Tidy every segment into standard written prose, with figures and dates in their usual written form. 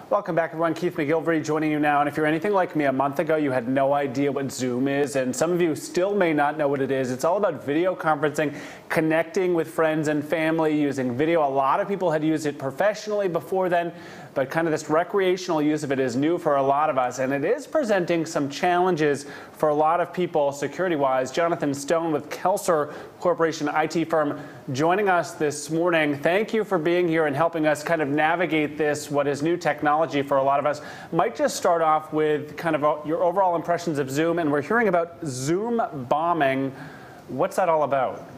Welcome back, everyone. Keith McGilvery joining you now. And if you're anything like me, a month ago, you had no idea what Zoom is, and some of you still may not know what it is. It's all about video conferencing, connecting with friends and family using video. A lot of people had used it professionally before then, but kind of this recreational use of it is new for a lot of us, and it is presenting some challenges for a lot of people security-wise. Jonathan Stone with Kelser Corporation, IT firm, joining us this morning. Thank you for being here and helping us kind of navigate this, what is new technology for a lot of us. Might just start off with kind of your overall impressions of Zoom, and we're hearing about Zoom bombing. What's that all about?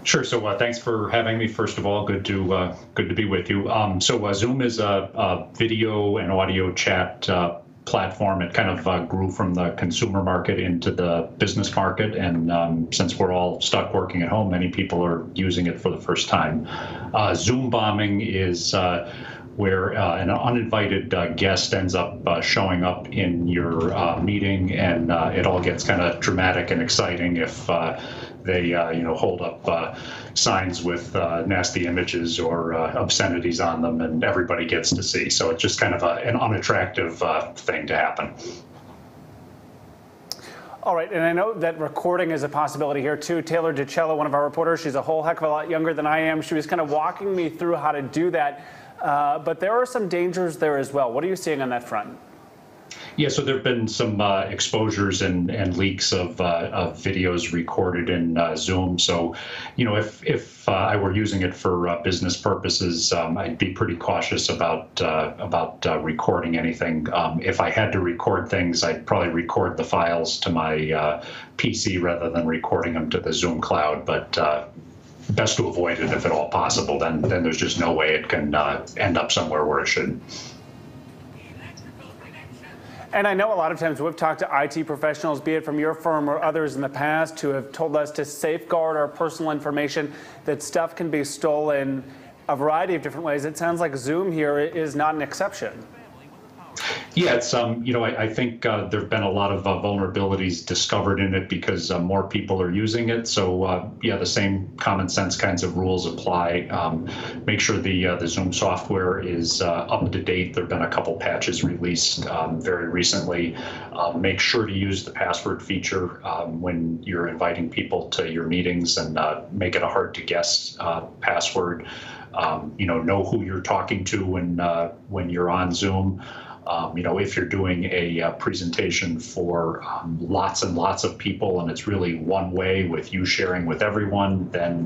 Sure. So thanks for having me. First of all, good to be with you. Zoom is a video and audio chat platform. It kind of grew from the consumer market into the business market, and since we're all stuck working at home, many people are using it for the first time. Zoom bombing is where an uninvited guest ends up showing up in your meeting, and it all gets kind of dramatic and exciting if they hold up signs with nasty images or obscenities on them, and everybody gets to see. So it's just kind of an unattractive thing to happen. All right, and I know that recording is a possibility here too. Taylor DiCello, one of our reporters, she's a whole heck of a lot younger than I am. She was kind of walking me through how to do that. But there are some dangers there as well. What are you seeing on that front? Yeah, so there have been some exposures and leaks of videos recorded in Zoom. So, if I were using it for business purposes, I'd be pretty cautious about recording anything. If I had to record things, I'd probably record the files to my PC rather than recording them to the Zoom cloud. But best to avoid it if at all possible. Then there's just no way it can end up somewhere where it shouldn't. And I know a lot of times we've talked to IT professionals, be it from your firm or others in the past, who have told us to safeguard our personal information, that stuff can be stolen a variety of different ways. It sounds like Zoom here is not an exception. Yeah, it's I think there have been a lot of vulnerabilities discovered in it because more people are using it. So yeah, the same common sense kinds of rules apply. Make sure the Zoom software is up to date. There have been a couple patches released very recently. Make sure to use the password feature when you're inviting people to your meetings, and make it a hard to guess password. Know who you're talking to when you're on Zoom. If you're doing a presentation for lots and lots of people and it's really one way with you sharing with everyone, then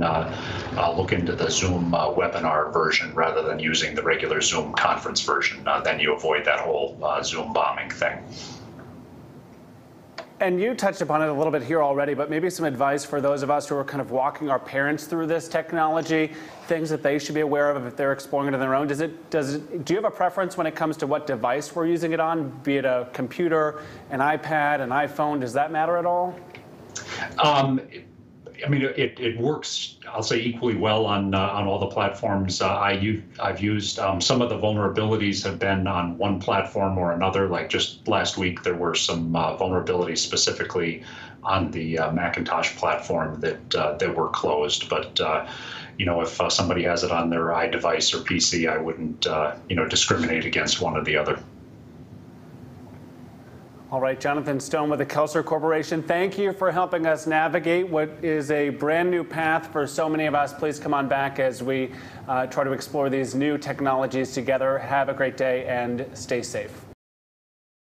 look into the Zoom webinar version rather than using the regular Zoom conference version. Then you avoid that whole Zoom bombing thing. And you touched upon it a little bit here already, but maybe some advice for those of us who are kind of walking our parents through this technology, things that they should be aware of if they're exploring it on their own. Do you have a preference when it comes to what device we're using it on, be it a computer, an iPad, an iPhone? Does that matter at all? It works, I'll say, equally well on all the platforms I've used. Some of the vulnerabilities have been on one platform or another. Like just last week, there were some vulnerabilities specifically on the Macintosh platform that were closed. But if somebody has it on their iDevice or PC, I wouldn't discriminate against one or the other. All right, Jonathan Stone with the Kelser Corporation, thank you for helping us navigate what is a brand new path for so many of us. Please come on back as we try to explore these new technologies together. Have a great day and stay safe.